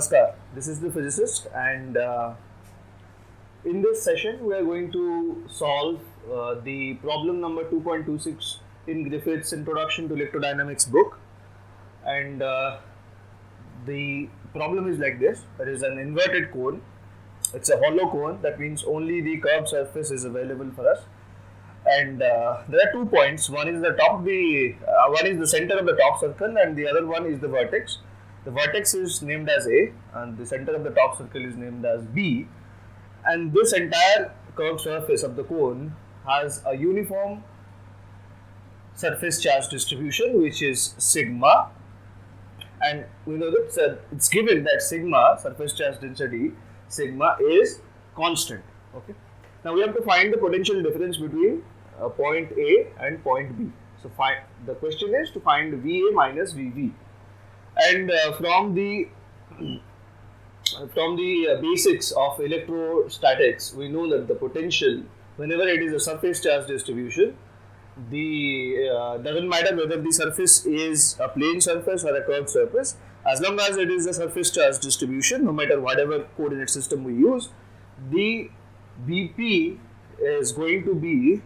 Namaskar, this is the physicist, and in this session we are going to solve the problem number 2.26 in Griffiths' Introduction to Electrodynamics book. And the problem is like this: there is an inverted cone, it's a hollow cone, that means only the curved surface is available for us. And there are 2 points. One is the top, one is the center of the top circle, and the other one is the vertex. The vertex is named as A, and the center of the top circle is named as B. And this entire curved surface of the cone has a uniform surface charge distribution, which is sigma. And we know that it's given that sigma, surface charge density, sigma is constant. Okay. Now we have to find the potential difference between point A and point B. So the question is to find VA minus VB. And from the basics of electrostatics, we know that the potential, whenever it is a surface charge distribution, doesn't matter whether the surface is a plane surface or a curved surface, as long as it is a surface charge distribution, no matter whatever coordinate system we use, the BP is going to be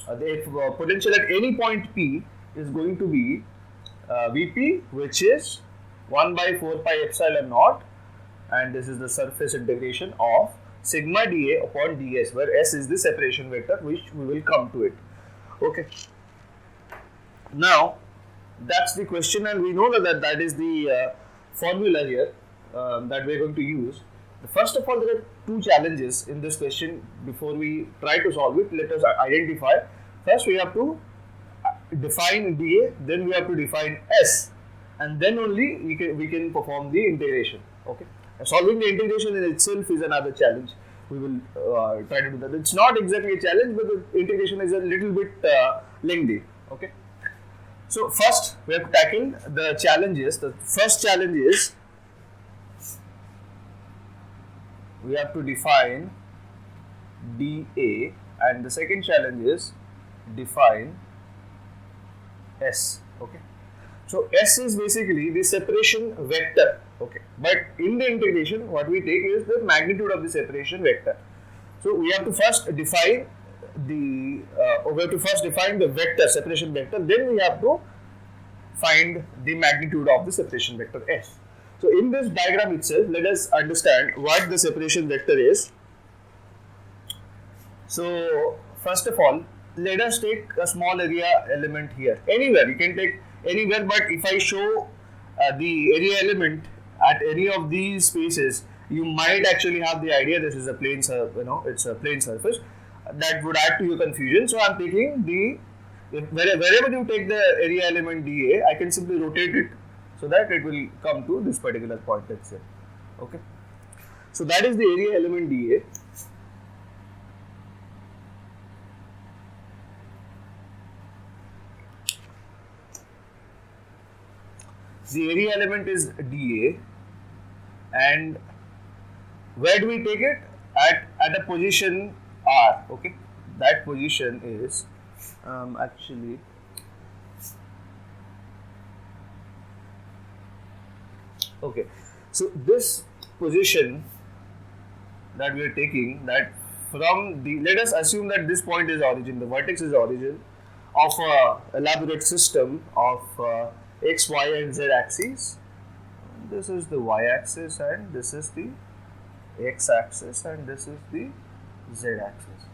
the potential at any point P is going to be Vp, which is 1 by 4 pi epsilon naught, and this is the surface integration of sigma dA upon ds, where S is the separation vector, which we will come to it. Okay. Now that's the question, and we know that is the formula here that we are going to use. First of all, there are 2 challenges in this question. Before we try to solve it, let us identify. First, we have to define dA, then we have to define S, and then only we can perform the integration. Okay. Solving the integration in itself is another challenge. We will try to do that. It's not exactly a challenge, but the integration is a little bit lengthy. Okay. So first, we have to tackle the challenges. The first challenge is we have to define dA, and the second challenge is define S. Okay. So S is basically the separation vector. Okay. But in the integration, what we take is the magnitude of the separation vector. So we have to first define the vector, separation vector. Then we have to find the magnitude of the separation vector S. So in this diagram itself, let us understand what the separation vector is. So first of all, let us take a small area element here. Anywhere, you can take anywhere, but if I show the area element at any of these spaces, you might actually have the idea this is a plane surface, it's a plane surface. That would add to your confusion. So I am taking wherever you take the area element dA, I can simply rotate it so that it will come to this particular point, let's say. Okay. So that is the area element dA. The area element is dA, and where do we take it? At a position R. Okay. That position is actually okay. So this position that we are taking, that from the, let us assume that this point is origin, the vertex is origin of a elaborate system of x, y and z axes. This is the y axis, and this is the x axis, and this is the z axis.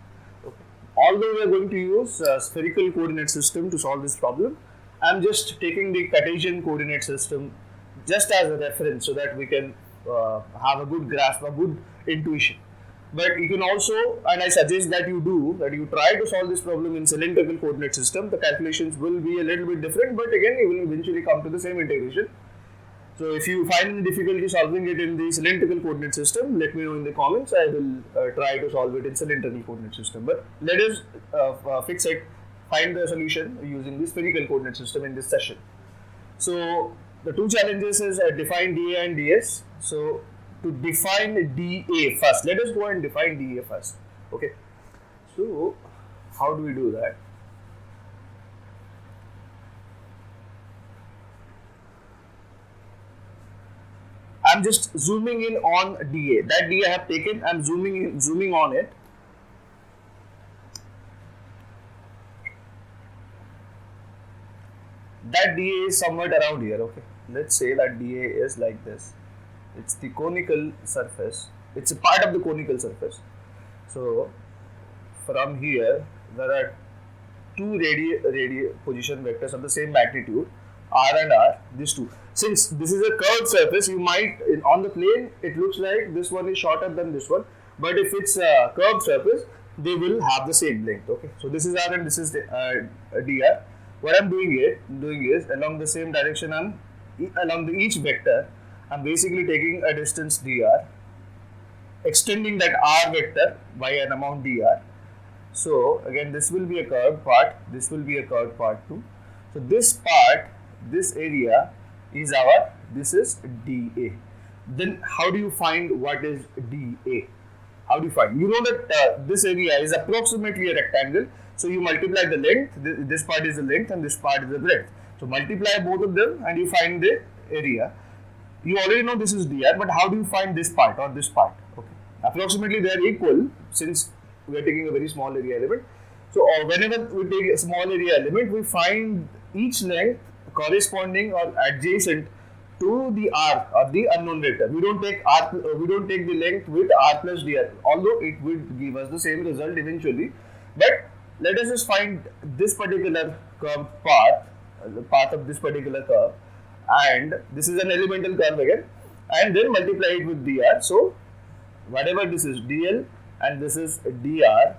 Okay. Although we are going to use a spherical coordinate system to solve this problem, I am just taking the Cartesian coordinate system just as a reference so that we can have a good grasp, a good intuition. But you can also, and I suggest that you try to solve this problem in cylindrical coordinate system. The calculations will be a little bit different, but again you will eventually come to the same integration. So if you find any difficulty solving it in the cylindrical coordinate system, let me know in the comments. I will try to solve it in cylindrical coordinate system. But let us find the solution using the spherical coordinate system in this session. So the 2 challenges is define dA and ds. So to define dA first, let us go and define dA first. Okay. So how do we do that? I'm just zooming in on dA. That dA I have taken, I'm zooming on it. That dA is somewhat around here. Okay, let's say that dA is like this. It's the conical surface. It's a part of the conical surface. So from here, there are two radial position vectors of the same magnitude, r and r, these two. Since this is a curved surface, you might, on the plane, it looks like this one is shorter than this one, but if it's a curved surface, they will have the same length. Okay, so this is r and this is dr. What I'm doing is along the same direction, along each vector, I'm basically taking a distance dr, extending that r vector by an amount dr. So again, this will be a curved part, this will be a curved part too. So this part, this area is this is dA. Then how do you find what is dA? How do you find? You know that this area is approximately a rectangle. So you multiply the length, this part is the length and this part is the breadth. So multiply both of them and you find the area. You already know this is dr, but how do you find this part or this part? Okay. Approximately they are equal since we are taking a very small area element. So whenever we take a small area element, we find each length corresponding or adjacent to the r or the unknown vector. We don't take the length with r plus dr, although it would give us the same result eventually. But let us just find this particular curved path, the path of this particular curve, and this is an elemental curve again, and then multiply it with dr. So whatever this is dl and this is dr,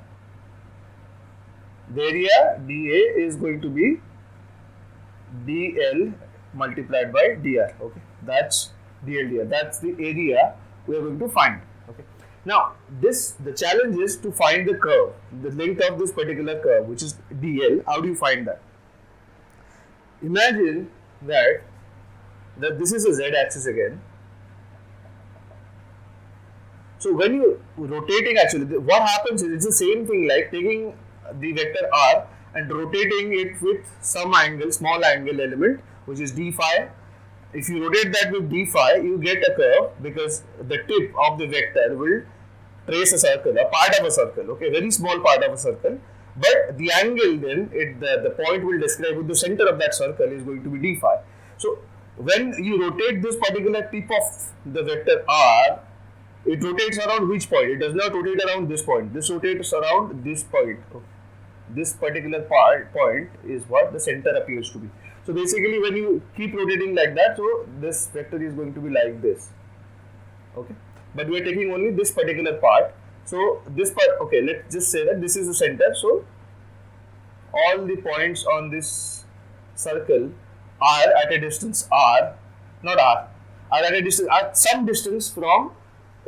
the area dA is going to be dl multiplied by dr. Okay, that's dl dr. That's the area we are going to find. Okay. Now the challenge is to find the curve, the length of this particular curve, which is dl. How do you find that? Imagine that this is a z-axis again. So when you rotating, actually what happens is it's the same thing like taking the vector r and rotating it with some angle, small angle element, which is d phi. If you rotate that with d phi, you get a curve because the tip of the vector will trace a circle, a part of a circle, okay, very small part of a circle. But the angle then, the point will describe with the center of that circle is going to be d phi. So when you rotate this particular tip of the vector r, it rotates around which point? It does not rotate around this point. This rotates around this point. Okay. This particular point is what the center appears to be. So basically, when you keep rotating like that, so this vector is going to be like this. Okay. But we are taking only this particular part. So this part, okay, let's just say that this is the center. So all the points on this circle are at a distance r, not r, are at a distance, at some distance from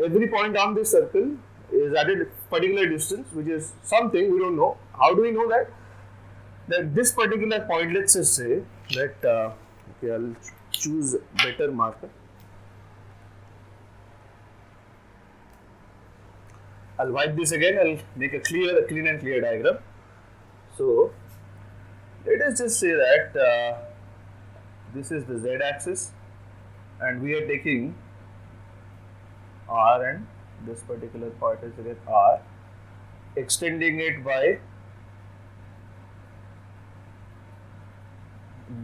every point on this circle is at a particular distance, which is something we don't know. How do we know that? That this particular point, let's just say that, okay, I'll choose better marker. I'll wipe this again, I'll make a clean and clear diagram. So let us just say that this is the z-axis and we are taking r and this particular part is again r, extending it by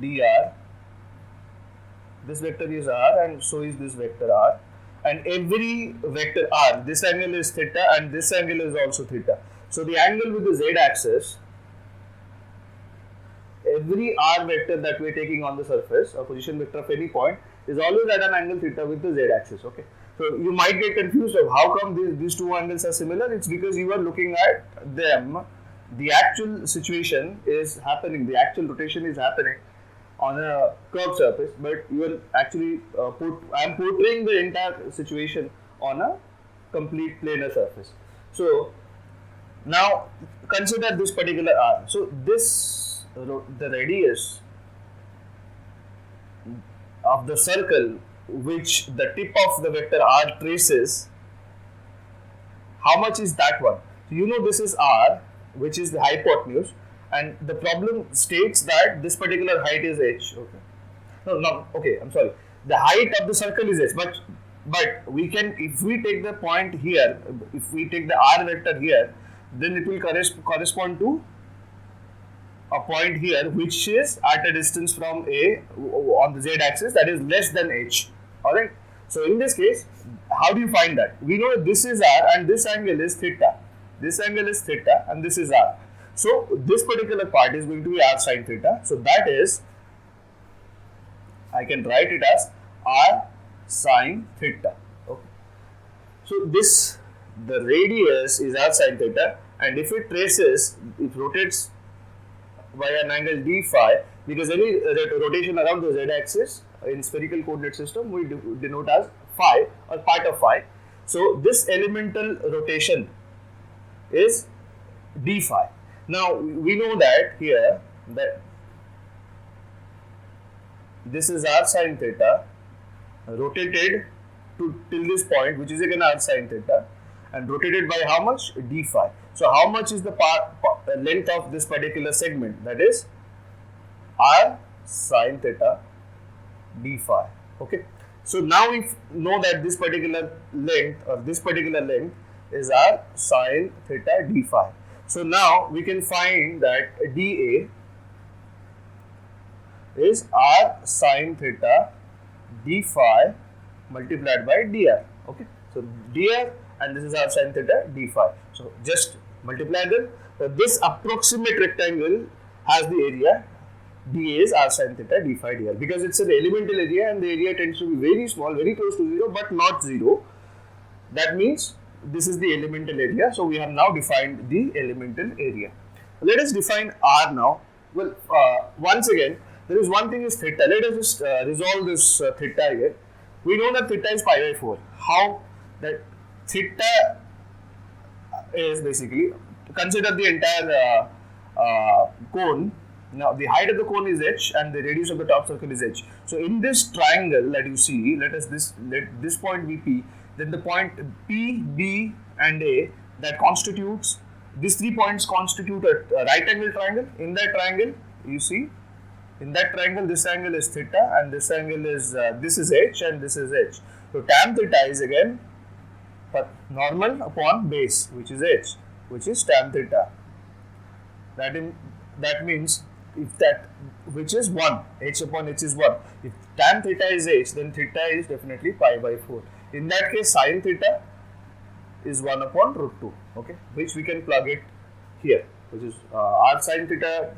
dr. This vector is r and so is this vector r, and every vector r, this angle is theta and this angle is also theta. So the angle with the z-axis, every r vector that we are taking on the surface, a position vector of any point, is always at an angle theta with the z-axis. Okay. So you might get confused of how come these two angles are similar. It's because you are looking at them. The actual situation is happening. The actual rotation is happening on a curved surface, but you are actually I am portraying the entire situation on a complete planar surface. So now consider this particular r. So this the radius of the circle which the tip of the vector r traces, how much is that one? So you know this is r, which is the hypotenuse, and the problem states that this particular height is h. Okay. No, okay, I'm sorry. The height of the circle is h, but But we can, if we take the point here, if we take the r vector here, then it will correspond to a point here which is at a distance from A on the z axis, that is less than h. Alright. So in this case, how do you find that? We know this is r and this angle is theta. This angle is theta and this is r. So this particular part is going to be r sin theta. So that is, I can write it as r sin theta. Okay. So this, the radius is r sin theta, and if it traces, it rotates by an angle d phi, because any rotation around the z axis in spherical coordinate system we denote as phi or part of phi. So this elemental rotation is d phi. Now we know that here that this is r sin theta rotated to till this point, which is again r sin theta, and rotated by how much? D phi. So how much is the length of this particular segment? That is r sin theta d phi. Okay. So now we know that this particular length is r sin theta d phi. So now we can find that dA is r sin theta d phi multiplied by dr. Okay. So dr and this is r sin theta d phi. So just multiply them. So this approximate rectangle has the area dA is r sin theta d phi dr, because it's an elemental area and the area tends to be very small, very close to 0, but not 0. That means this is the elemental area. So we have now defined the elemental area. Let us define r now. Well, once again, there is one thing is theta. Let us just resolve this theta here. We know that theta is pi by 4. How? That theta is basically, consider the entire cone. Now the height of the cone is h and the radius of the top circle is h. So in this triangle that you see, let this point be P, then the point P, B and A, that constitutes, these 3 points constitute a right angle triangle. In that triangle, you see, in that triangle this angle is theta and this angle is, this is h and this is h. So tan theta is again normal upon base, which is h, which is tan theta. That means if that, which is 1, h upon h is 1. If tan theta is h, then theta is definitely pi by 4. In that case, sin theta is 1 upon root 2, okay, which we can plug it here, which is r sin theta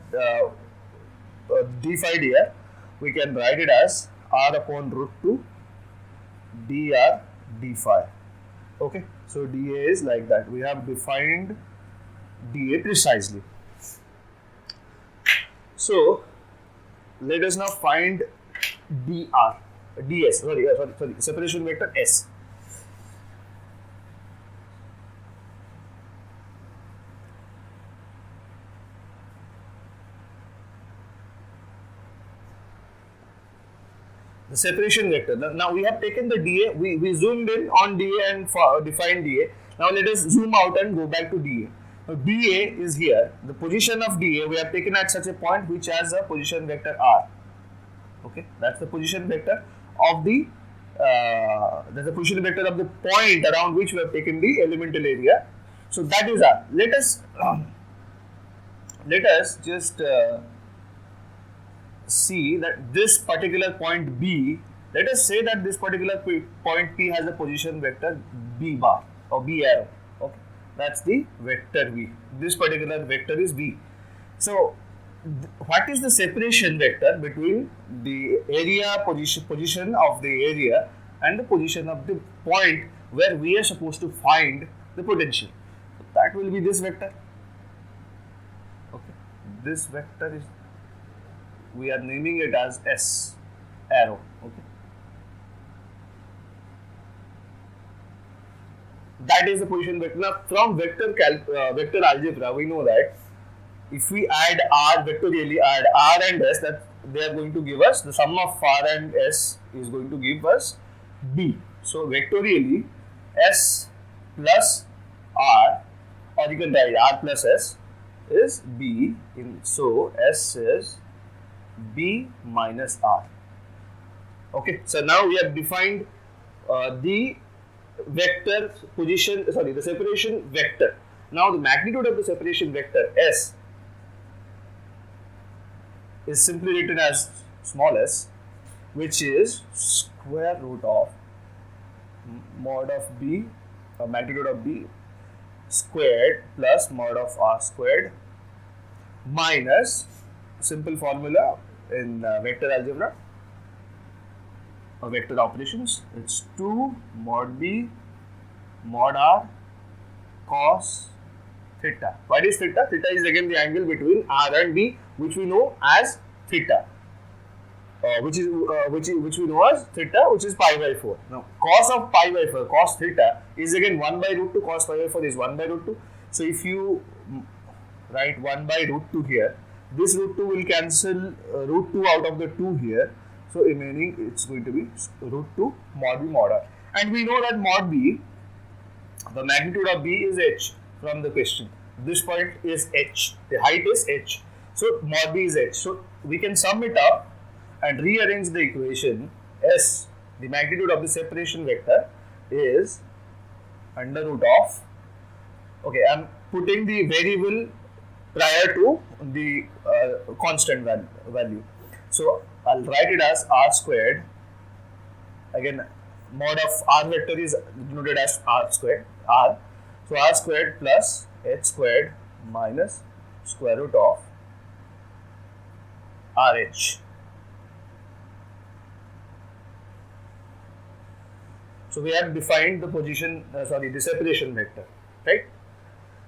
d phi dr. We can write it as r upon root 2 dr d phi. Okay, so dA is like that. We have defined dA precisely. So let us now find ds, sorry, separation vector S. The separation vector. Now we have taken the dA, we zoomed in on dA and defined dA. Now let us zoom out and go back to dA. Now dA is here. The position of dA we have taken at such a point which has a position vector r. Okay, that's the position vector of the point around which we have taken the elemental area. So that is r. Let us just see that this particular point B, let us say that this particular point P has a position vector B bar or B arrow. Okay, that's the vector V. This particular vector is V. So what is the separation vector between the area position of the area and the position of the point where we are supposed to find the potential? So that will be this vector. Okay, this vector is, we are naming it as S arrow. Okay, that is the position vector. Now from vector algebra we know that if we add r, vectorially add r and s, that they are going to give us, the sum of r and s is going to give us B. So vectorially S plus r, or you can write r plus s, is B. So S is B minus r. Okay, so now we have defined the vector position, the separation vector. Now the magnitude of the separation vector S is simply written as small s, which is square root of mod of b, magnitude of b squared plus mod of r squared minus simple formula in vector algebra or vector operations. It's 2 mod b mod r cos theta. What is theta? Theta is again the angle between r and b, which we know as theta. Which we know as theta, which is pi by 4. Now, cos of pi by 4, cos theta is again 1 by root 2, cos pi by 4 is 1 by root 2. So, if you write 1 by root 2 here, this root 2 will cancel root 2 out of the 2 here. So, remaining it's going to be root 2 mod b mod r. And we know that mod b, the magnitude of b is h from the question. This point is h, the height is h. So, mod b is h. So, we can sum it up and rearrange the equation. S, the magnitude of the separation vector, is under root of, okay, I am putting the variable prior to the constant value. So, I will write it as r squared, again mod of r vector is denoted as r squared, r. So, r squared plus h squared minus square root of rh. So, we have defined the position, the separation vector, right?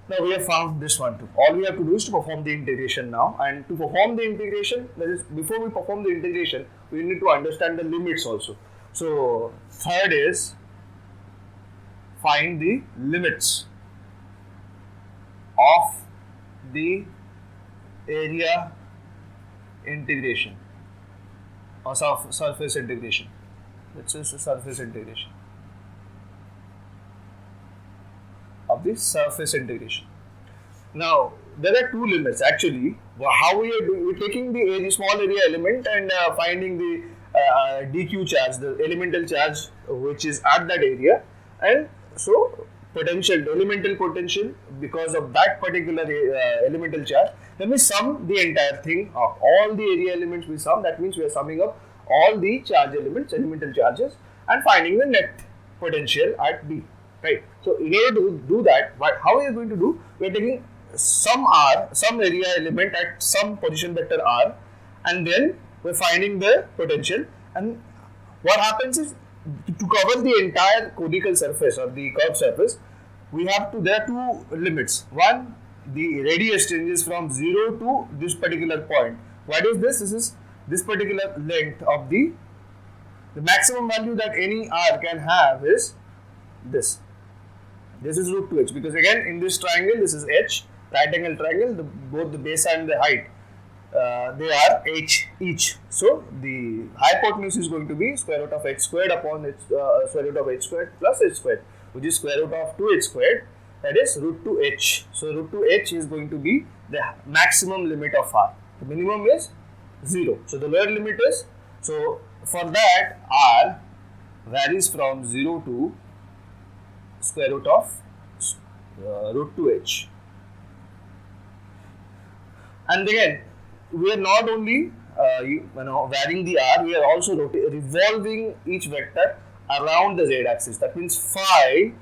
Now, we have found this one too. All we have to do is to perform the integration now, and to perform the integration, that is, before we perform the integration, we need to understand the limits also. So, third is find the limits of the area integration or surface integration. This is surface integration. Of the surface integration. Now, there are two limits actually. How we are doing? We're taking the area, small area element and finding the dq charge, the elemental charge which is at that area, and so potential, elemental potential because of that particular elemental charge. Then we sum the entire thing of all the area elements. We sum. That means we are summing up all the charge elements, elemental charges, and finding the net potential at B. Right. So, in order to do that, how we are going to do? We are taking some r, some area element at some position vector r, and then we are finding the potential. And what happens is, to cover the entire conical surface or the curved surface, we have to, there are two limits. One, the radius changes from 0 to this particular point. What is this? This is this particular length of the maximum value that any r can have is this. This is root 2h, because again in this triangle, this is h, right angle triangle, both the base and the height, they are h each. So, the hypotenuse is going to be square root of h squared upon h, square root of h squared plus h squared, which is square root of 2h squared, that is root 2h. So, root 2h is going to be the maximum limit of r. The minimum is 0. So, the lower limit is, so for that r varies from 0 to square root of root 2h. And again, we are not only varying the r, we are also revolving each vector around the z axis. That means phi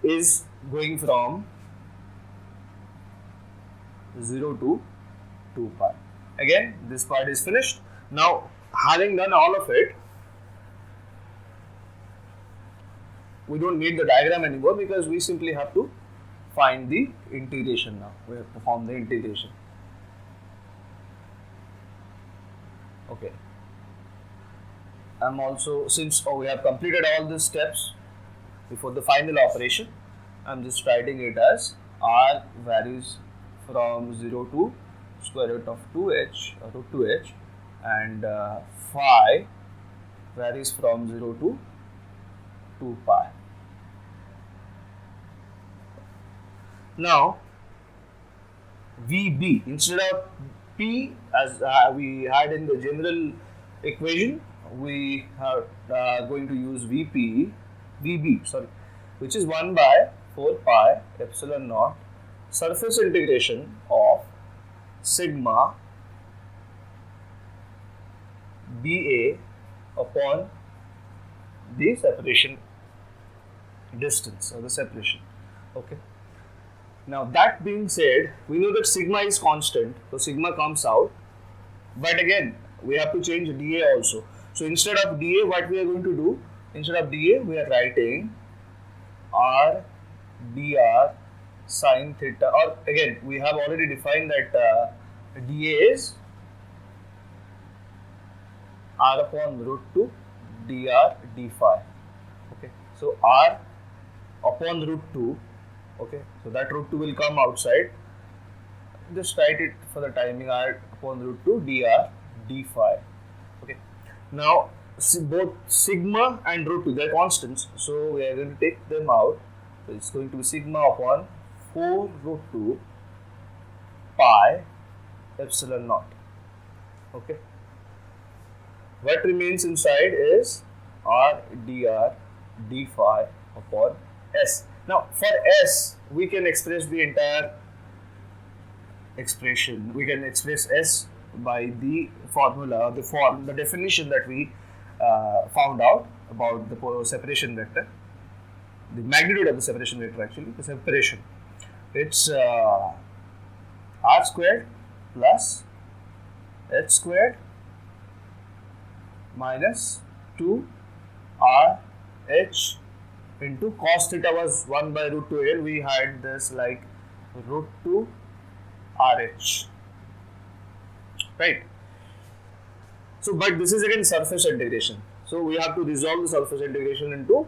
is going from 0 to 2 pi. Again, this part is finished. Now, having done all of it, we don't need the diagram anymore because we simply have to find the integration now. We have to perform the integration. Okay. I'm also, since we have completed all these steps before the final operation, I'm just writing it as r varies from 0 to square root of 2h or root 2h, and phi varies from 0 to 2 pi. Now, VB, instead of P as we had in the general equation, we are going to use VB, which is 1 by 4 pi epsilon naught surface integration of sigma BA upon the separation distance or the separation. Okay. Now that being said, we know that sigma is constant, so sigma comes out. But again, we have to change dA also. So instead of dA, what we are going to do? Instead of dA, we are writing r dr sine theta. Or again, we have already defined that dA is r upon root 2 dr d phi. Okay. So r upon root 2. Okay. So that root 2 will come outside. Just write it for the timing, r upon root 2 dr d phi. Okay. Now both sigma and root 2, they are constants, so we are going to take them out. So it's going to be sigma upon 4 root 2 pi epsilon naught. Okay. What remains inside is r dr d phi upon s. Now for s, we can express the entire expression. We can express s by the formula, the definition that we found out about the separation vector, the magnitude of the separation vector actually, the separation. It's r squared plus h squared minus 2 r h into cos theta was 1 by root 2. Here we had this like root 2 RH, right? So, but this is again surface integration. So, we have to resolve the surface integration into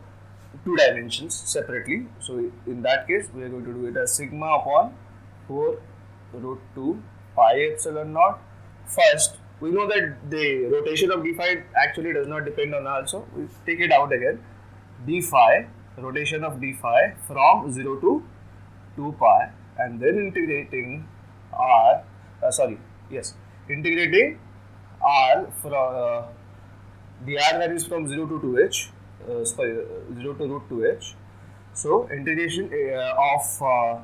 2 dimensions separately. So, in that case, we are going to do it as sigma upon 4 root 2 pi epsilon naught. First, we know that the rotation of d phi actually does not depend on r. So, we take it out again. D phi, rotation of d phi from 0 to 2 pi, and then integrating integrating r from the r values from 0 to 2h, 0 to root 2h. So integration of r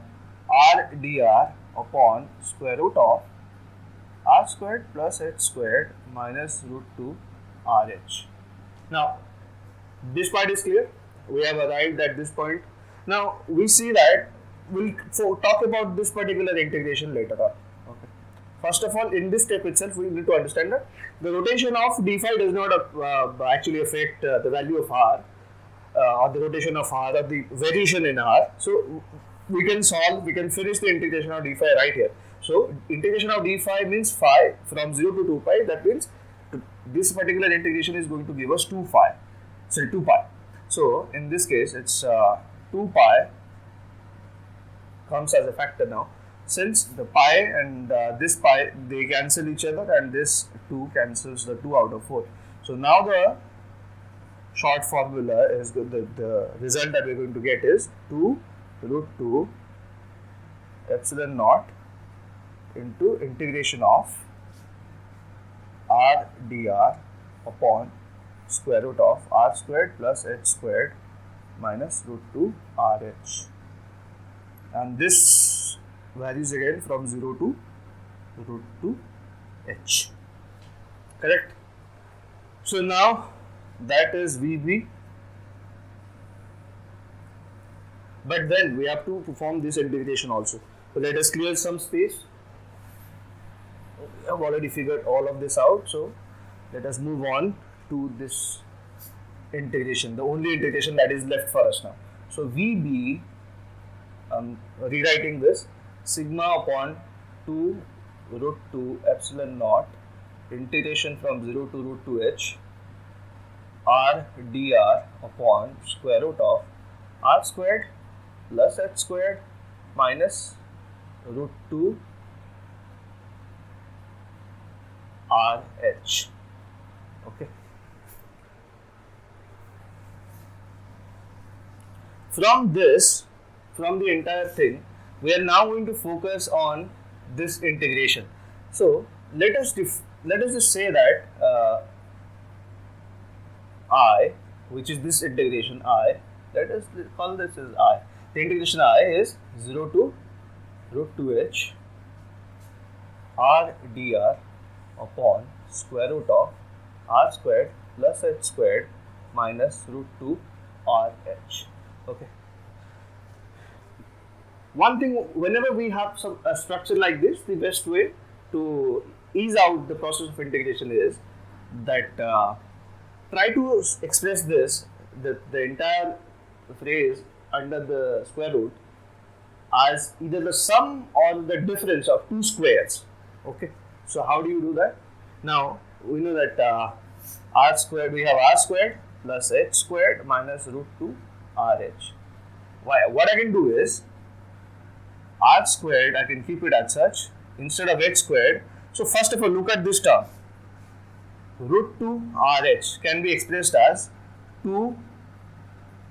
dr upon square root of r squared plus h squared minus root 2 rh. Now this part is clear. We have arrived at this point. Now we see that we'll talk about this particular integration later on. Okay. First of all, in this step itself, we need to understand that the rotation of d phi does not actually affect the value of r or the rotation of r or the variation in r. So we can finish the integration of d phi right here. So integration of d phi means phi from 0 to 2 pi. That means this particular integration is going to give us 2 pi. So in this case, it's 2 pi comes as a factor now. Since the pi and this pi, they cancel each other, and this 2 cancels the 2 out of 4. So now the short formula is the result that we are going to get is 2 root 2 epsilon naught into integration of r dr upon square root of r squared plus h squared minus root 2 rh, and this varies again from 0 to root 2 h. Correct? So now that is VB, but then we have to perform this integration also. So let us clear some space. We have already figured all of this out, so let us move on to this integration, the only integration that is left for us now. So VB, rewriting this, sigma upon 2 root 2 epsilon naught integration from 0 to root 2h r dr upon square root of r squared plus h squared minus root 2 rh. Okay. From the entire thing, we are now going to focus on this integration. So let us just say that I, which is this integration I, let us call this as I. The integration I is 0 to root 2h r dr upon square root of r squared plus h squared minus root 2 rh. Okay. One thing, whenever we have a structure like this, the best way to ease out the process of integration is that try to express this, the entire phrase under the square root as either the sum or the difference of two squares. Okay. So how do you do that? Now we know that r squared, we have r squared plus h squared minus root 2 rh. What I can do is r squared, I can keep it as such instead of h squared. So first of all, look at this term. Root 2 rh can be expressed as 2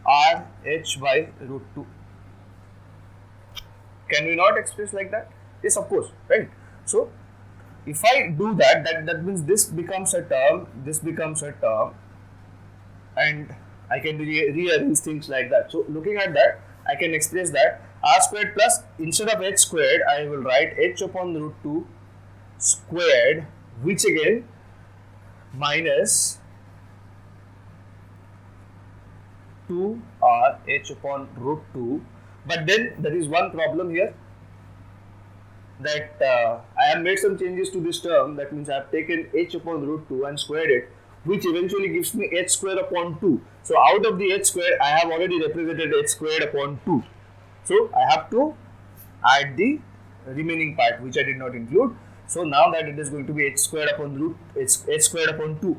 rh by root 2. Can we not express like that? Yes, of course, right? So if I do that, that means this becomes a term, this becomes a term, and I can rearrange things like that. So looking at that, I can express that r squared plus, instead of h squared, I will write h upon root 2 squared, which again minus 2 r h upon root 2. But then there is one problem here, that I have made some changes to this term. That means I have taken h upon root 2 and squared it, which eventually gives me h square upon 2. So out of the h square, I have already represented h squared upon 2. So I have to add the remaining part, which I did not include. So now that it is going to be h squared upon root h squared upon 2.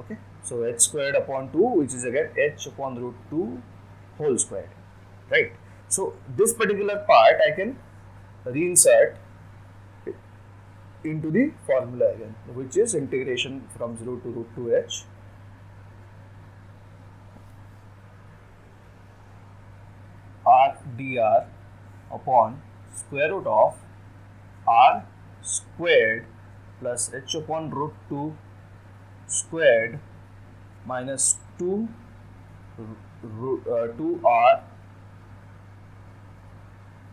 Okay. So h squared upon 2, which is again h upon root 2 whole squared. Right. So this particular part I can reinsert into the formula again, which is integration from 0 to root 2h r dr upon square root of r squared plus h upon root 2 squared minus 2 2r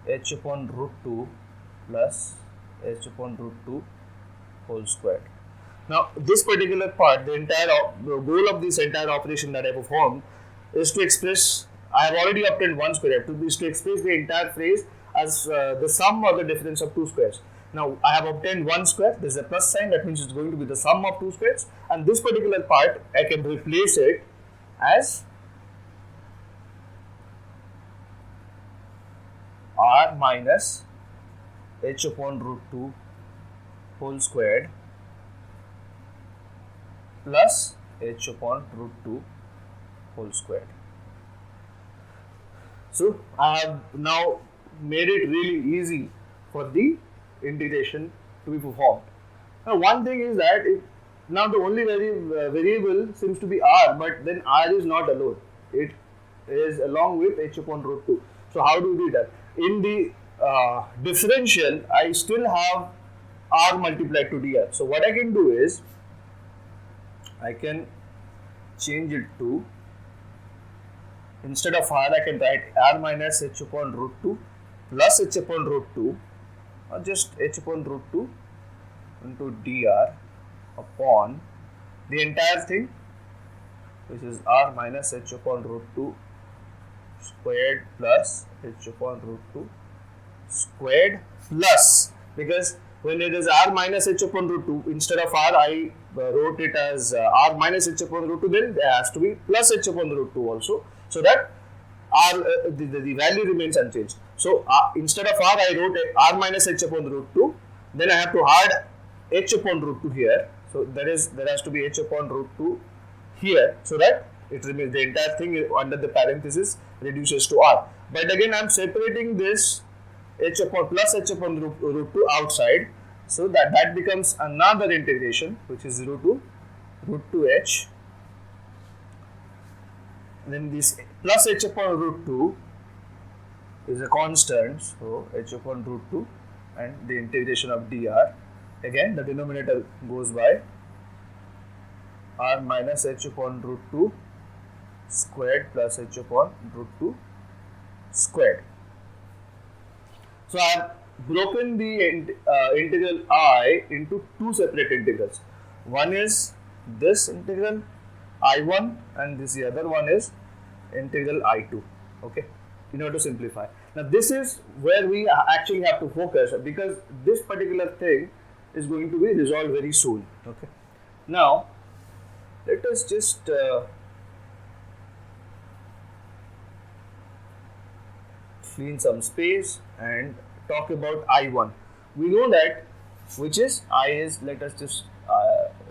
h upon root 2 plus h upon root 2 whole squared. Now this particular part, the goal of this entire operation that I performed is to express, I have already obtained one square, is to express the entire phrase as the sum or the difference of two squares. Now I have obtained one square, there is a plus sign, that means it is going to be the sum of two squares, and this particular part I can replace it as r minus h upon root 2 whole squared plus h upon root 2 whole squared. So I have now made it really easy for the integration to be performed. Now one thing is that now the only variable seems to be r, but then r is not alone. It is along with h upon root 2. So how do we do that? In the differential, I still have r multiplied to dr. So what I can do is, I can change it to, instead of r, I can write r minus h upon root 2 plus h upon root 2, or just h upon root 2 into dr upon the entire thing, which is r minus h upon root 2 squared plus h upon root 2 squared plus, because when it is r minus h upon root 2, instead of r I wrote it as r minus h upon root 2, then there has to be plus h upon root 2 also, so that r the value remains unchanged. So instead of r I wrote r minus h upon root 2, then I have to add h upon root 2 here. So there has to be h upon root 2 here, so that it remains, the entire thing under the parenthesis reduces to r. But again I am separating this h upon plus h upon root 2 outside, so that becomes another integration, which is 0 to root 2h. Then this plus h upon root 2 is a constant, so h upon root 2 and the integration of dr. Again the denominator goes by r minus h upon root 2 squared plus h upon root 2 squared. So I have broken the integral I into two separate integrals. One is this integral I1 and the other one is integral I2. Okay, in order to simplify. Now this is where we actually have to focus, because this particular thing is going to be resolved very soon. Okay. Now let us just clean some space and talk about I1. We know that which is I is, let us just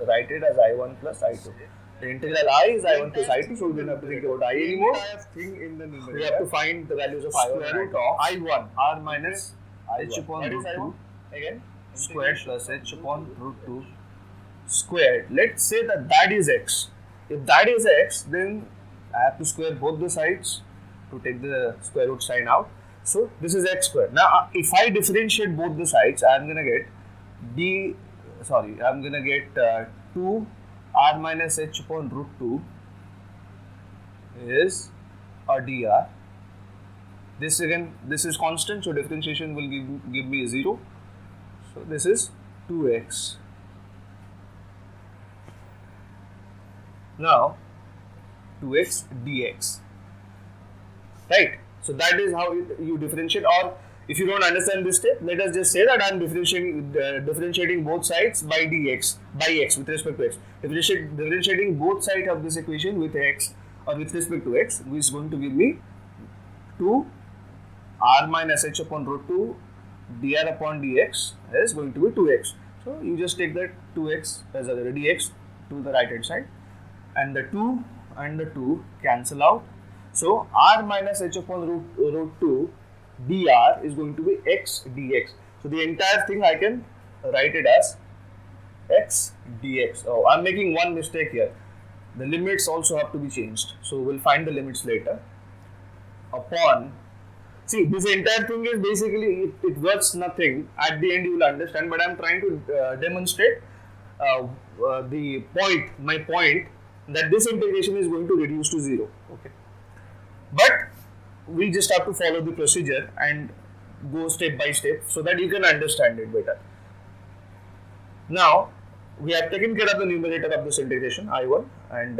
write it as I1 plus I2. The integral I is I1 plus I2, so we don't have to think about I anymore. We have to find the values of square root of I1, r minus h upon root 2 again squared plus h upon root 2 squared. Let's say that that is x. If that is x, then I have to square both the sides to take the square root sign out. So this is x squared. Now if I differentiate both the sides, I am going to get 2 r minus h upon root 2 is a dr. This again, this is constant, so differentiation will give me 0. So this is 2x. Now 2x dx, right? So that is how you differentiate. Or if you don't understand this step, let us just say that I am differentiating both sides by dx, by x with respect to x. Differentiating both sides of this equation with x or with respect to x is going to give me 2 r minus h upon root 2 dr upon dx is going to be 2x. So you just take that 2x as a dx to the right hand side, and the 2 and the 2 cancel out. So r minus h upon root 2 dr is going to be x dx. So the entire thing I can write it as x dx. Oh, I am making one mistake here. The limits also have to be changed. So we'll find the limits later. Upon, see, this entire thing is basically, it works nothing. At the end you will understand, but I am trying to demonstrate my point that this integration is going to reduce to 0. Okay. But we just have to follow the procedure and go step by step so that you can understand it better. Now we have taken care of the numerator of this integration I1, and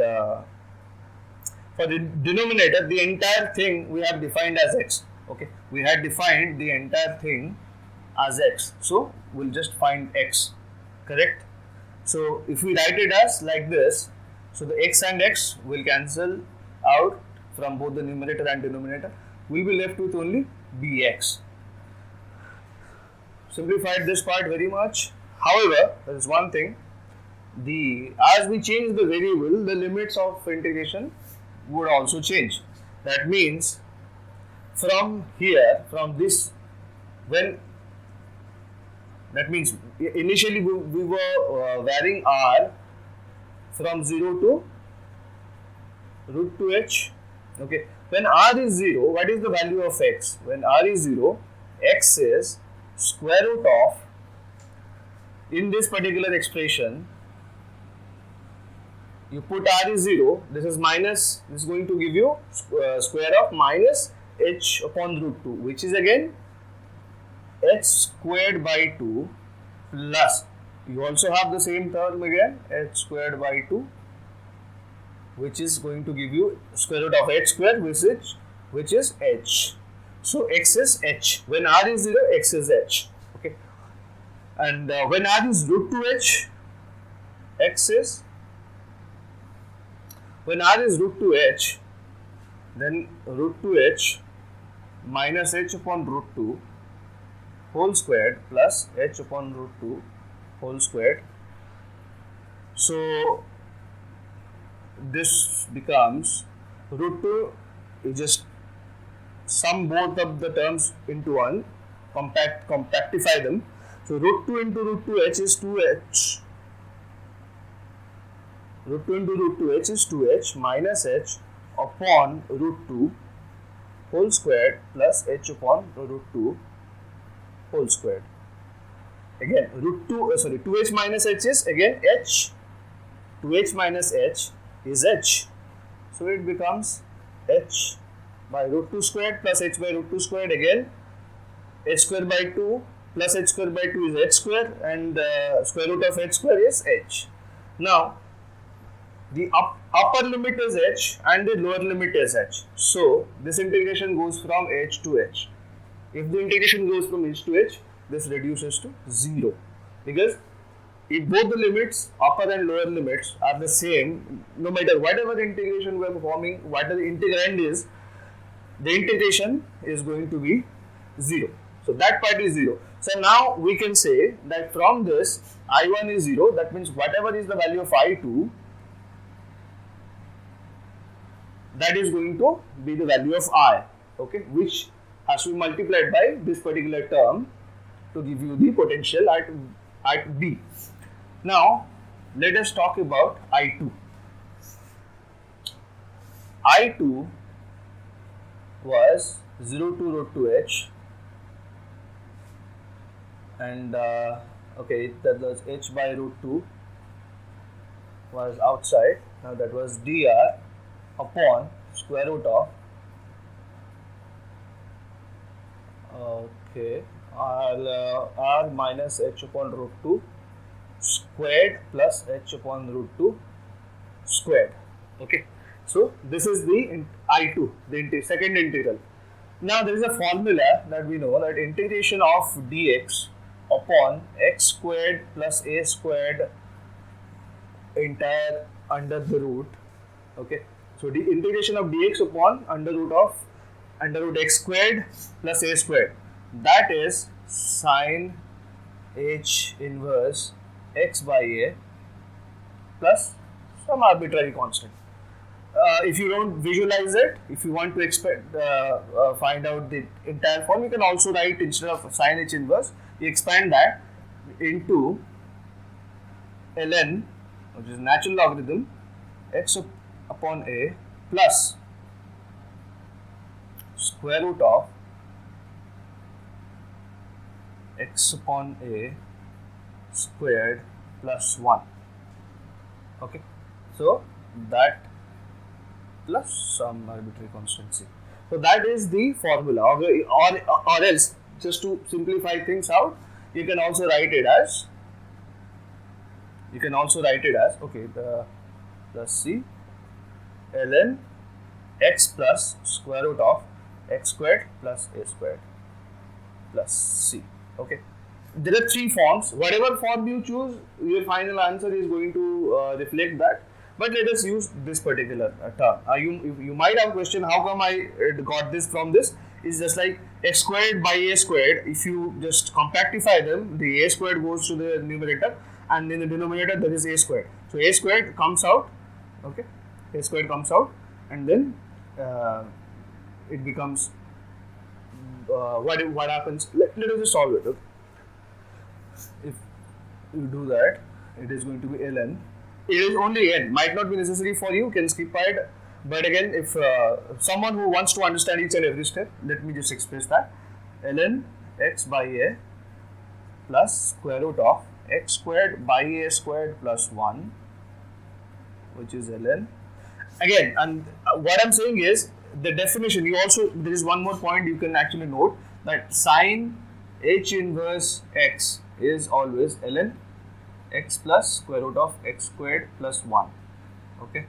for the denominator, the entire thing we have defined as x. Okay, we had defined the entire thing as x, so we'll just find x, correct? So if we write it as like this, so the x and x will cancel out from both the numerator and denominator. We'll be left with only bx. Simplified this part very much. However, there is one thing. As we change the variable, the limits of integration would also change. That means from here, from this, initially we were varying r from 0 to root 2h. Okay, when r is 0, what is the value of x? When r is 0, x is square root of, in this particular expression, you put r is 0, this is minus, this is going to give you square of minus h upon root 2, which is again h squared by 2 plus, you also have the same term again, h squared by 2, which is going to give you square root of h squared, which is h. So x is h. When r is 0, x is h. Okay. And when r is root 2h, x is, when r is root 2h, then root 2h minus h upon root 2 whole squared plus h upon root 2 whole squared. So this becomes root 2, you just sum both of the terms into one, compactify them. So root 2 into root 2h is 2h. Root 2 into root 2h is 2h minus h upon root 2 whole squared plus h upon root 2 whole squared. Again, 2h minus h is again h 2h minus h is h. So it becomes h by root 2 squared plus h by root 2 squared, again h square by 2 plus h square by 2 is h square, and square root of h square is h. Now the upper limit is h and the lower limit is h. So this integration goes from h to h. If the integration goes from h to h, this reduces to 0, because if both the limits, upper and lower limits, are the same, no matter whatever integration we are performing, whatever the integrand is, the integration is going to be 0. So that part is 0. So now we can say that from this I1 is 0, that means whatever is the value of I2, that is going to be the value of I, okay, which has to be multiplied by this particular term to give you the potential at B. Now let us talk about I2. I2 was 0 to root 2h, and okay, that was h by root 2 was outside. Now that was dr upon square root of r minus h upon root 2 squared plus h upon root 2 squared. Okay, so this is the I2, the second integral. Now there is a formula that we know, that integration of dx upon x squared plus a squared entire under the root. Okay, so the integration of dx upon under root x squared plus a squared, that is sine h inverse x by a plus some arbitrary constant. If you don't visualize it, if you want to find out the entire form, you can also write, instead of sine h inverse, you expand that into ln, which is natural logarithm x upon a plus square root of x upon a squared plus 1. Okay, so that plus some arbitrary constant c. So that is the formula, or else, just to simplify things out, you can also write it as okay, the plus c ln x plus square root of x squared plus a squared plus c. Okay, there are three forms. Whatever form you choose, your final answer is going to reflect that. But let us use this particular term. You might have a question, how come I got this from this? It's just like x squared by a squared. If you just compactify them, the a squared goes to the numerator, and in the denominator there is a squared. So a squared comes out, okay, a squared comes out, and then it becomes what happens. Let us just solve it. Okay? If you do that, it is going to be ln. It is only n, might not be necessary for you, can skip it. But again, if someone who wants to understand each and every step, let me just express that. Ln x by a plus square root of x squared by a squared plus 1, which is ln. Again, and what I'm saying is, the definition, there is one more point you can actually note, that sine h inverse x is always ln x plus square root of x squared plus 1. Okay,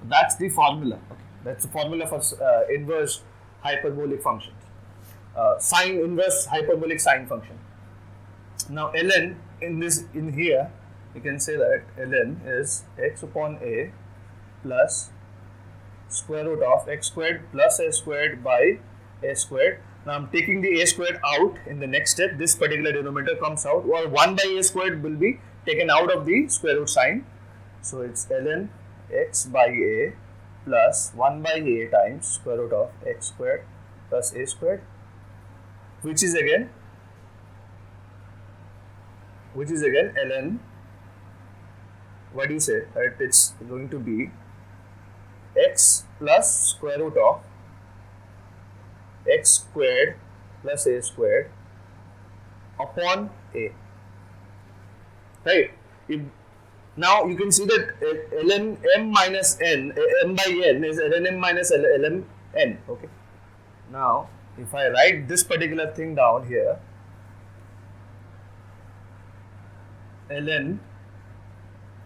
that's the formula. Okay, that's the formula for inverse hyperbolic functions, sine inverse hyperbolic sine function. Now ln in here, you can say that ln is x upon a plus square root of x squared plus a squared by a squared. Now I'm taking the a squared out in the next step. This particular denominator comes out, or 1 by a squared will be taken out of the square root sign. So it's ln x by a plus 1 by a times square root of x squared plus a squared, which is again ln, what do you say, that it's going to be x plus square root of x squared plus a squared upon a. Right? If Now you can see that ln m minus n, m by n is ln m minus ln n. Okay. Now if I write this particular thing down here, ln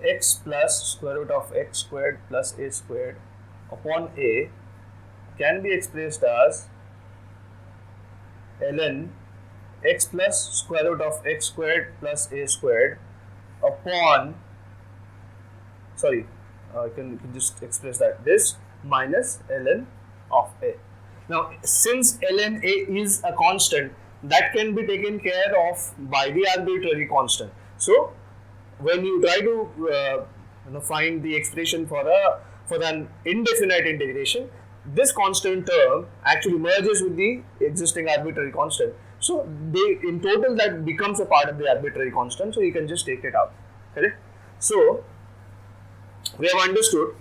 x plus square root of x squared plus a squared upon a can be expressed as ln x plus square root of x squared plus a squared upon, sorry, you can just express that this minus ln of a. Now since ln a is a constant, that can be taken care of by the arbitrary constant. So when you try to find the expression for an indefinite integration, this constant term actually merges with the existing arbitrary constant. So they, in total, that becomes a part of the arbitrary constant. So you can just take it out. Correct? So we have understood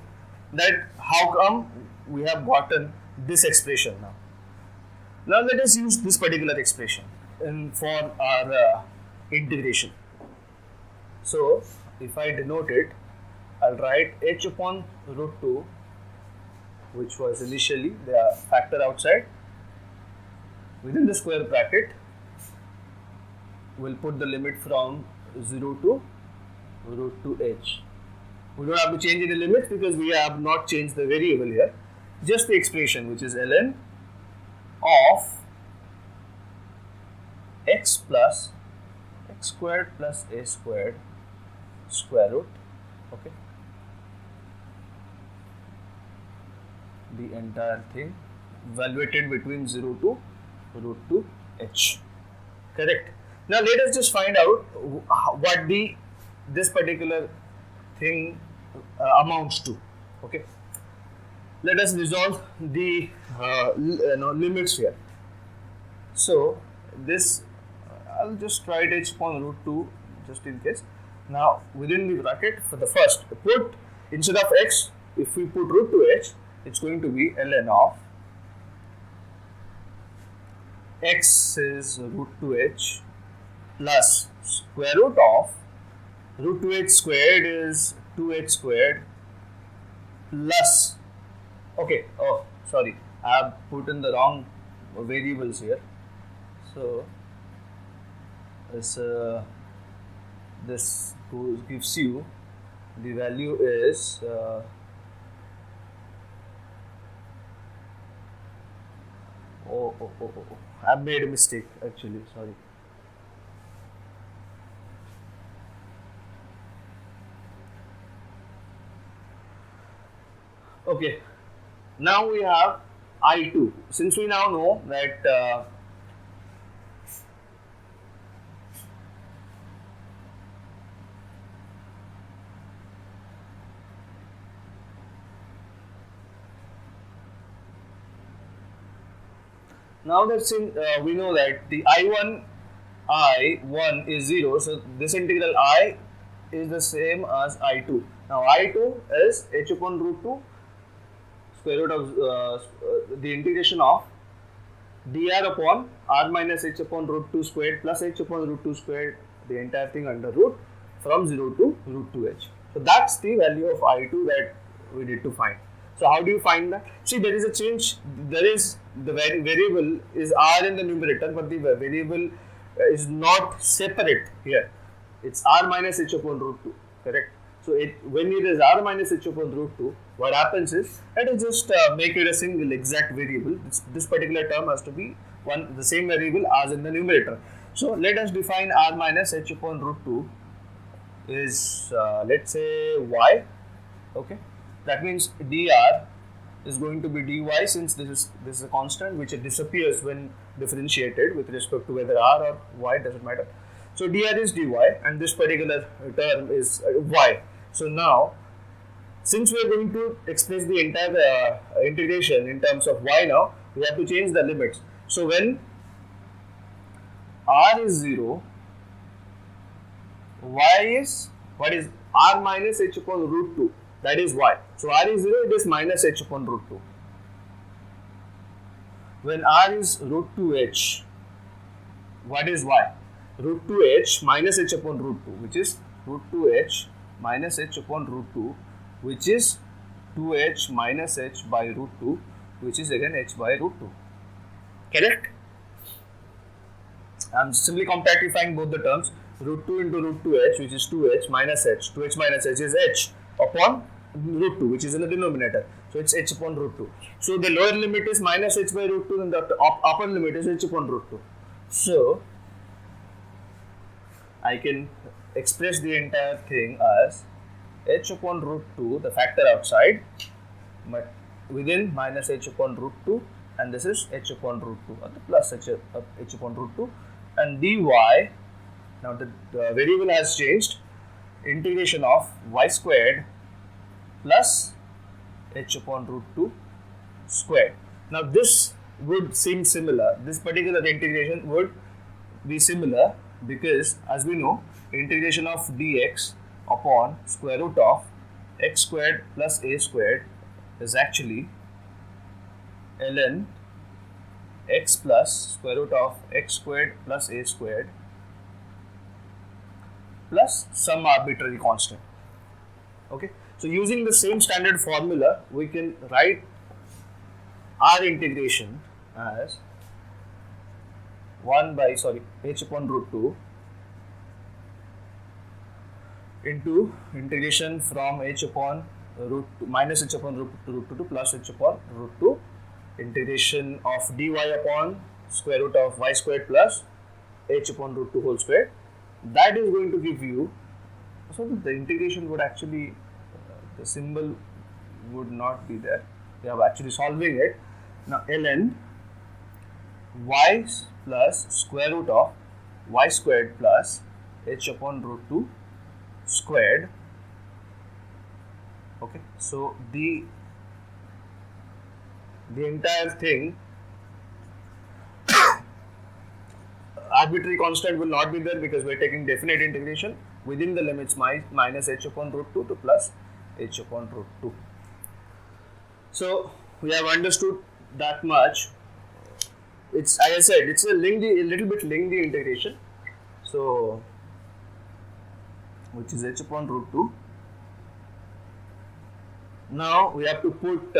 that how come we have gotten this expression now. Now let us use this particular expression for our integration. So if I denote it, I'll write h upon root 2, which was initially the factor outside. Within the square bracket, we'll put the limit from 0 to root 2h. We don't have to change any limits because we have not changed the variable here. Just the expression, which is ln of x plus x squared plus a squared square root, okay, the entire thing evaluated between 0 to root 2h. Correct. Now let us just find out what this particular thing amounts to. Okay. Let us resolve the limits here. So this I'll just write h upon root 2 just in case. Now within the bracket, for the first, put instead of x, if we put root 2h, it's going to be ln of x is root 2h plus square root of root 2h squared is 2h squared plus, okay, oh sorry, I have put in the wrong variables here. So this gives you the value is I made a mistake actually, sorry. Okay, now we have I2. Since we now know that now that we know that the I1 is 0, so this integral I is the same as I2. Now I2 is h upon root 2 square root of the integration of dr upon r minus h upon root 2 squared plus h upon root 2 squared, the entire thing under root from 0 to root 2h. So that's the value of I2 that we need to find. So how do you find that? See, there is a change. There is the variable is r in the numerator, but the variable is not separate here. It's r minus h upon root 2, correct? So when it is r minus h upon root 2, what happens is, let us just make it a single exact variable. This particular term has to be the same variable as in the numerator. So let us define r minus h upon root 2 is let's say y, okay. That means dr is going to be dy, since this is a constant which disappears when differentiated with respect to whether r or y, doesn't matter. So dr is dy and this particular term is y. So now, since we are going to express the entire integration in terms of y now, we have to change the limits. So when r is 0, y is, what is r minus h upon root 2, that is y. So r is 0, it is minus h upon root 2. When r is root 2h, what is y? Root 2h minus h upon root 2, which is root 2h minus h upon root 2, which is 2h minus h by root 2, which is again h by root 2. Correct? I am simply compactifying both the terms. Root 2 into root 2h, which is 2h minus h. 2h minus h is h upon root 2, which is in the denominator. So it's h upon root 2. So the lower limit is minus h by root 2 and the upper limit is h upon root 2. So I can express the entire thing as h upon root 2, the factor outside, but within minus h upon root 2, and this is h upon root 2 or the plus h upon root 2, and dy. Now the variable has changed. Integration of y squared plus h upon root 2 squared. Now this would seem similar. This particular integration would be similar because, as we know, integration of dx upon square root of x squared plus a squared is actually ln x plus square root of x squared plus a squared plus some arbitrary constant. Okay, so using the same standard formula, we can write our integration as h upon root 2 into integration from h upon root 2 minus h upon root 2 to plus h upon root 2, integration of dy upon square root of y squared plus h upon root 2 whole squared. That is going to give you, so the integration would actually, the symbol would not be there. We are actually solving it. Now ln y plus square root of y squared plus h upon root 2 squared. Okay, so the entire thing, arbitrary constant will not be there because we are taking definite integration within the limits minus h upon root 2 to plus h upon root 2. So we have understood that much. It's, as I said, it's a little bit lengthy integration. So which is h upon root 2. Now we have to put,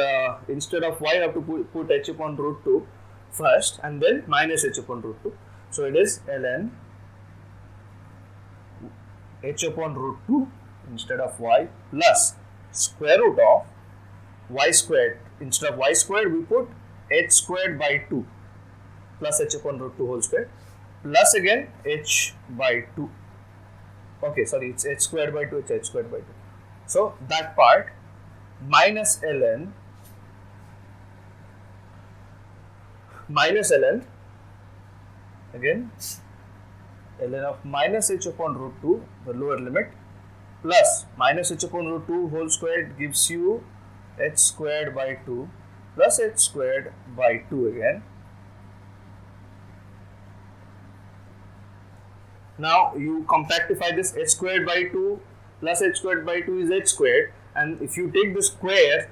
instead of y, we have to put h upon root 2 first and then minus h upon root 2. So it is ln h upon root 2 instead of y plus square root of y squared. Instead of y squared, we put h squared by 2 plus h upon root 2 whole squared plus again h by 2. Okay, sorry, it's h squared by 2, it's h squared by 2. So that part minus ln again ln of minus h upon root 2, the lower limit, plus minus h upon root 2 whole squared gives you h squared by 2 plus h squared by 2 again. Now you compactify this, h squared by 2 plus h squared by 2 is h squared, and if you take the square,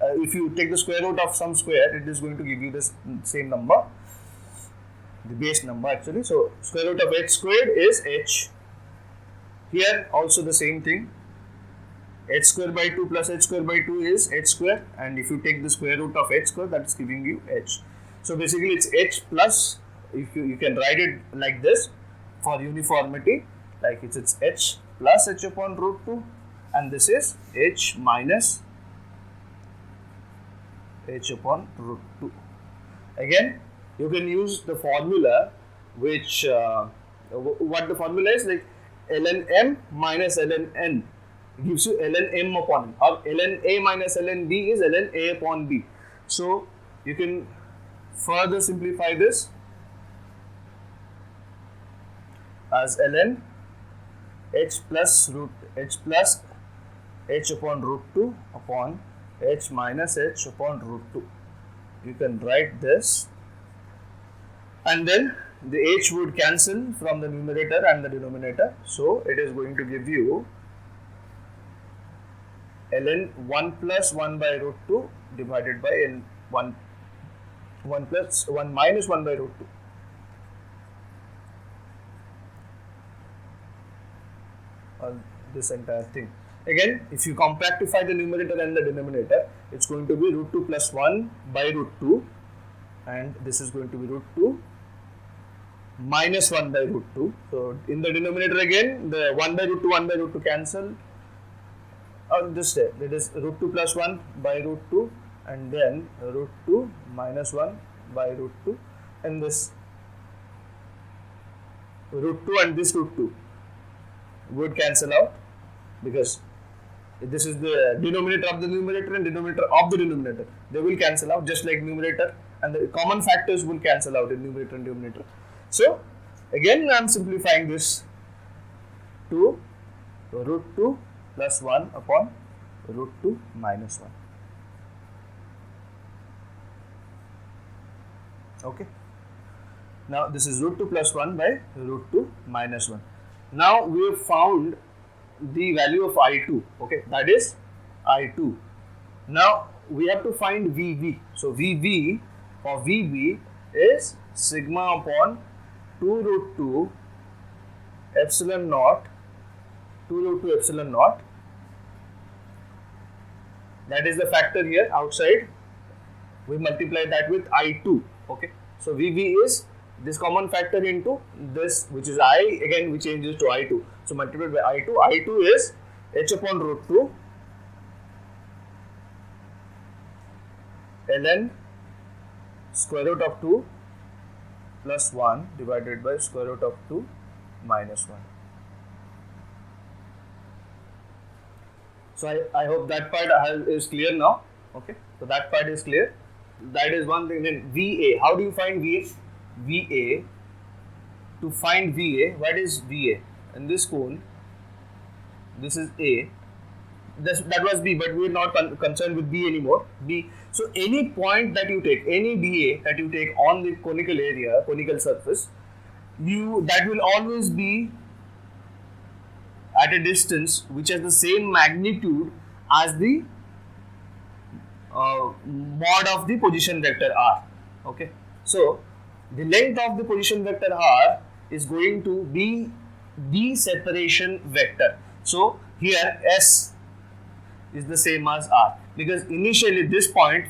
if you take the square root of some square, it is going to give you this same number, the base number actually. So square root of h squared is h. Here also the same thing, h square by 2 plus h square by 2 is h square, and if you take the square root of h square, that is giving you h. So basically it's h plus, if you can write it like this for uniformity, like it's h plus h upon root 2, and this is h minus h upon root 2. Again, you can use the formula which, what the formula is, like ln m minus ln n gives you ln m upon n, or ln a minus ln b is ln a upon b. So you can further simplify this as ln h plus h upon root 2 upon h minus h upon root 2. You can write this, and then the h would cancel from the numerator and the denominator. So it is going to give you ln 1 plus 1 by root 2 divided by n 1 plus 1 minus 1 by root 2. this entire thing. Again, if you compactify the numerator and the denominator, it's going to be root 2 plus 1 by root 2, and this is going to be root 2 minus 1 by root 2. So, in the denominator again, the 1 by root 2, 1 by root 2 cancel on this step. That is root 2 plus 1 by root 2, and then root 2 minus 1 by root 2, and this root 2 and this root 2 would cancel out, because this is the denominator of the numerator and denominator of the denominator. They will cancel out just like numerator, and the common factors will cancel out in numerator and denominator. So, again I am simplifying this to root 2 plus 1 upon root 2 minus 1. Okay. Now, this is root 2 plus 1 by root 2 minus 1. Now, we have found the value of I2, okay, that is I2. Now, we have to find VV. So, VV or VB is sigma upon 2 root 2 epsilon naught, 2 root 2 epsilon naught. That is the factor here outside. We multiply that with I2, okay. So, VV is this common factor into this, which is I, again we change this to I2. So, multiplied by I2, I2 is h upon root 2 ln square root of 2 plus 1 divided by square root of 2 minus 1. So, I hope that part is clear now, okay. So, that part is clear. That is one thing. Then VA, how do you find VA? VA, to find VA, what is VA? In this cone, this is A, that was B, but we are not concerned with B anymore. B. So, any point that you take, any DA that you take on the conical area, conical surface, that will always be at a distance which has the same magnitude as the mod of the position vector R. Okay. So, the length of the position vector R is going to be the separation vector. So, here S is the same as R, because initially this point,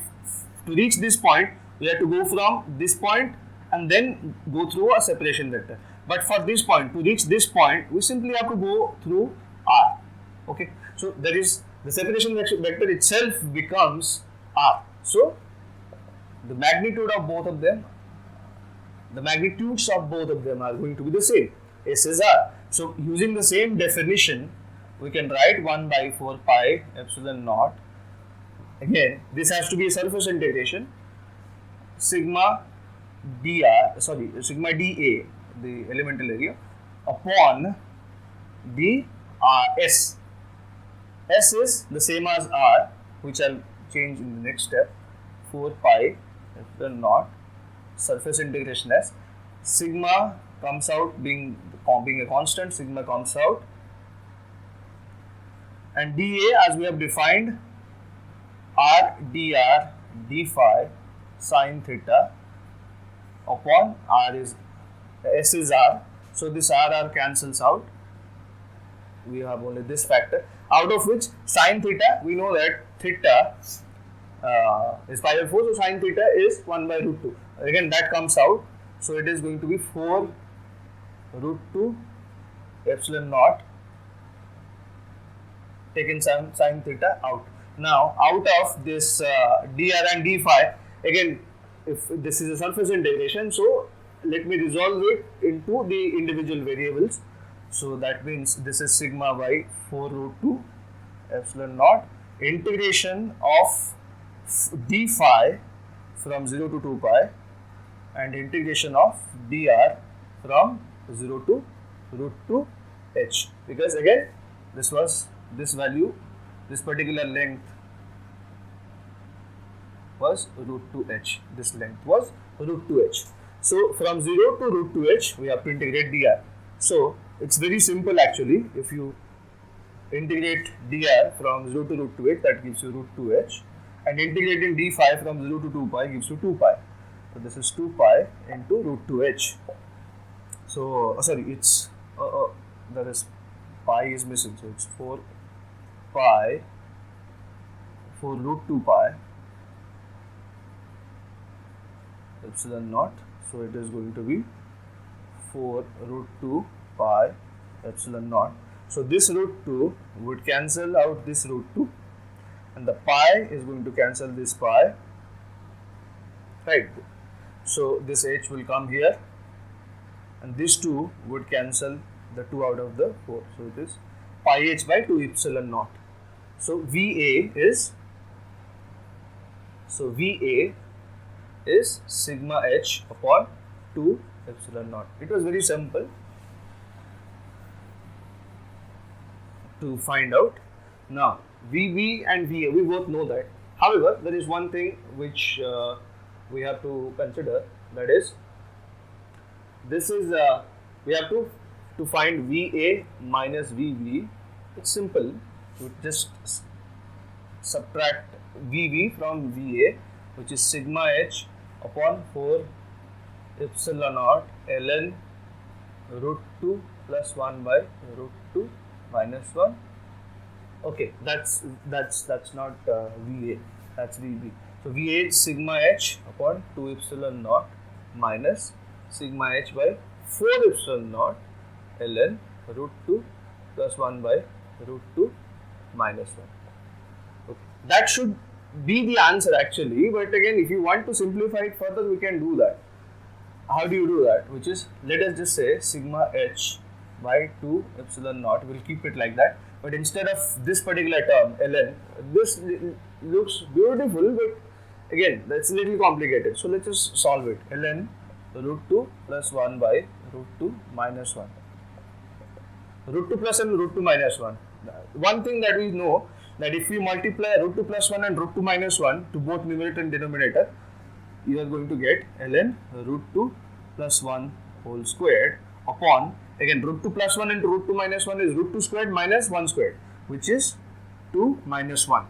to reach this point, we have to go from this point and then go through a separation vector. But for this point, to reach this point, we simply have to go through R. Okay. So, there is the separation vector itself becomes R. So, the magnitude of both of them, the magnitudes of both of them are going to be the same. S is R. So, using the same definition, we can write 1 by 4 pi epsilon naught. Again, this has to be a surface integration. Sigma sigma dA, the elemental area, upon the S. S is the same as R, which I'll change in the next step. 4 pi epsilon naught, surface integration S. Sigma comes out being a constant, sigma comes out, and dA, as we have defined, R dr d phi sin theta upon R is S is R. So, this R cancels out. We have only this factor, out of which sin theta, we know that theta is pi by 4. So, sin theta is 1 by root 2. Again, that comes out. So, it is going to be 4 root 2 epsilon naught, taken sin theta out. Now, out of this dr and d phi, again, if this is a surface integration, so let me resolve it into the individual variables. So, that means this is sigma by 4 root 2 epsilon naught, integration of d phi from 0 to 2 pi, and integration of dr from 0 to root 2 h, because again this was this value, this particular length was root 2h, this length was root 2h. So, from 0 to root 2h we have to integrate dr. So, it is very simple actually. If you integrate dr from 0 to root 2h, that gives you root 2h, and integrating d phi from 0 to 2 pi gives you 2 pi. So, this is 2 pi into root 2h. So, sorry, it's there is pi is missing, so it's 4 pi, 4 root 2 pi epsilon naught. So it is going to be 4 root 2 pi epsilon naught. So this root 2 would cancel out this root 2, and the pi is going to cancel this pi, right? So this h will come here, and this 2 would cancel the 2 out of the 4. So it is pi h by 2 epsilon naught. So VA is sigma h upon 2 epsilon naught. It was very simple to find out. Now VB and VA, we both know that. However, there is one thing which we have to consider, that is, this is we have to find VA minus VB. It's simple. You just subtract VB from VA, which is sigma h upon 4 epsilon naught ln root 2 plus 1 by root 2 minus 1. Okay, that's not VA, that's VB. So VA is sigma h upon 2 epsilon naught minus sigma h by 4 epsilon naught ln root 2 plus 1 by root 2 minus 1. Okay. That should be the answer actually, but again, if you want to simplify it further, we can do that. How do you do that? Which is, let us just say sigma h by 2 epsilon naught, we'll keep it like that, but instead of this particular term ln, this looks beautiful, but again, that's a little complicated. So let's just solve it. Ln root 2 plus 1 by root 2 minus 1. Root 2 plus and root 2 minus 1. One thing that we know, that if we multiply root 2 plus 1 and root 2 minus 1 to both numerator and denominator, you are going to get ln root 2 plus 1 whole squared upon, again, root 2 plus 1 into root 2 minus 1 is root 2 squared minus 1 squared, which is 2 minus 1.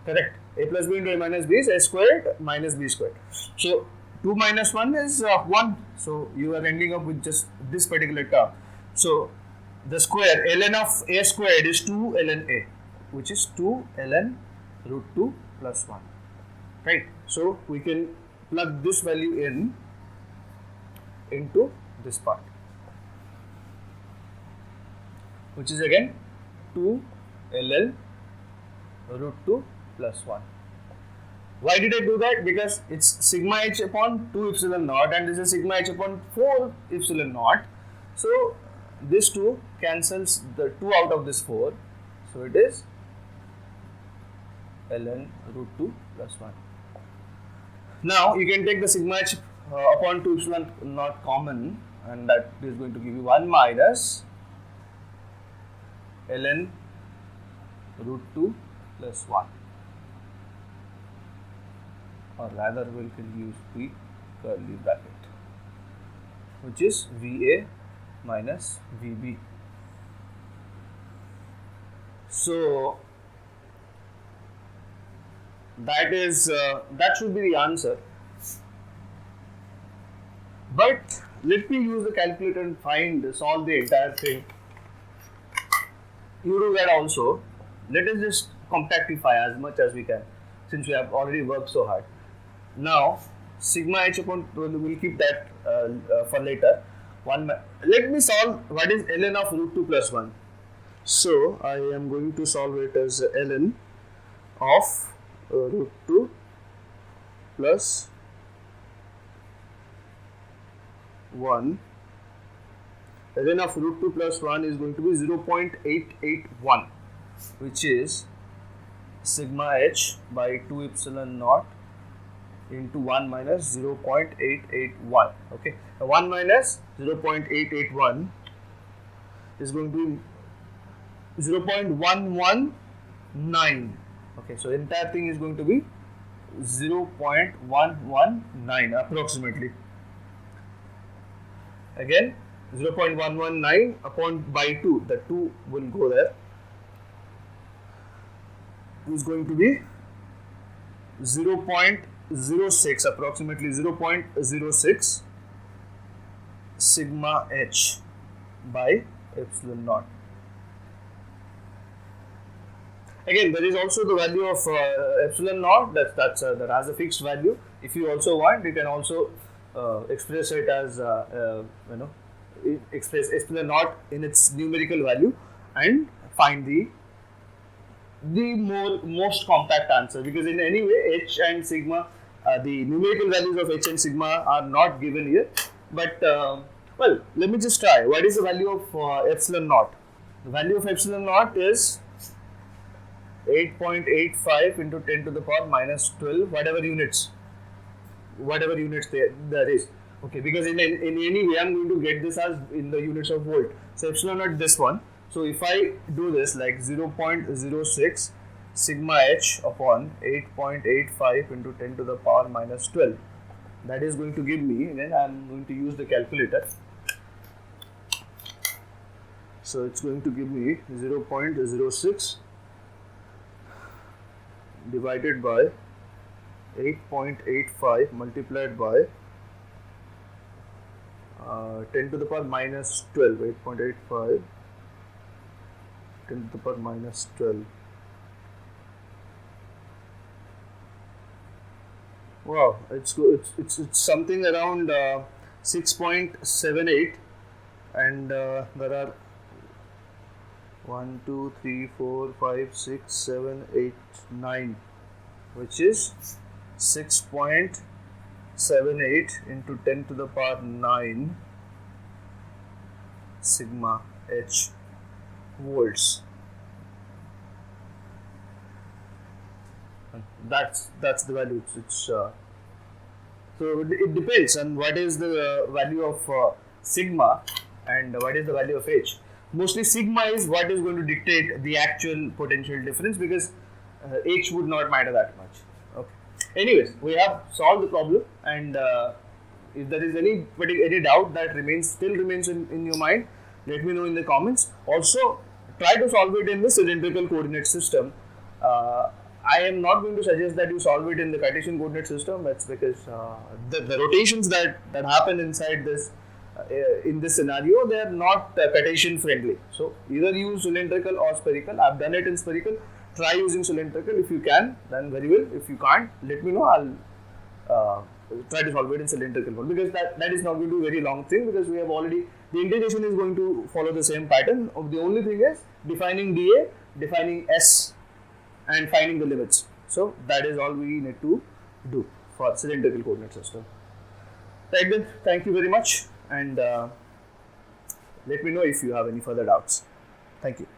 Correct? A plus b into a minus b is a squared minus b squared. So 2 minus 1 is 1. So you are ending up with just this particular term. So the square ln of a squared is 2 ln a, which is 2 ln root 2 plus 1. Right? So we can plug this value into this part, which is again 2 ln root 2 plus 1. Why did I do that? Because it's sigma h upon 2 epsilon naught and this is sigma h upon 4 epsilon naught. So this 2 cancels the 2 out of this 4. So it is ln root 2 plus 1. Now you can take the sigma h upon 2 epsilon naught common, and that is going to give you 1 minus ln root 2 plus 1, or rather we can use the curly bracket, which is VA minus VB. So that is that should be the answer. But let me use the calculator and solve the entire thing. You do that also. Let us just compactify as much as we can, since we have already worked so hard. Now sigma h upon, we'll keep that for later. Let me solve what is ln of root 2 plus 1. So I am going to solve it as ln of root 2 plus 1. Ln of root 2 plus 1 is going to be 0.881, which is sigma h by 2 epsilon naught into 1 minus 0.881. Okay, 1 minus 0.881 is going to be 0.119. Okay, so entire thing is going to be 0.119 approximately. Again, 0.119 upon by 2, the 2 will go there, is going to be 0.06, approximately 0.06 sigma h by epsilon naught. Again, there is also the value of epsilon naught that has a fixed value. If you also want, you can also express it as express epsilon naught in its numerical value and find the most compact answer, because in any way h and sigma, the numerical values of h and sigma are not given here. But well, let me just try. What is the value of epsilon naught? The value of epsilon naught is 8.85 into 10 to the power minus 12, whatever units there is. Okay, because in any way I'm going to get this as in the units of volt. So epsilon naught, this one. So if I do this like 0.06 sigma h upon 8.85 into 10 to the power minus 12, that is going to give me, then I'm going to use the calculator. So it's going to give me 0.06 divided by 8.85 multiplied by 10 to the power minus 12, 8.85 10 to the power minus 12. Wow, it's something around 6.78, and there are 1, 2, 3, 4, 5, 6, 7, 8, 9, which is 6.78 into 10 to the power 9 sigma h volts. That's the value. So it depends on what is the value of sigma and what is the value of h. Mostly sigma is what is going to dictate the actual potential difference, because h would not matter that much. Okay. Anyways, we have solved the problem, and if there is any doubt that still remains in your mind, let me know in the comments. Also, try to solve it in the cylindrical coordinate system. I am not going to suggest that you solve it in the Cartesian coordinate system. That's because the rotations that happen inside this in this scenario, they are not Cartesian friendly. So either use cylindrical or spherical. I've done it in spherical. Try using cylindrical. If you can, then very well. If you can't, let me know. I'll try to solve it in cylindrical mode, because that is not going to be a very long thing, because we have already, the integration is going to follow the same pattern. The only thing is defining dA, defining S, and finding the limits. So that is all we need to do for cylindrical coordinate system. Right then, thank you very much, and let me know if you have any further doubts. Thank you.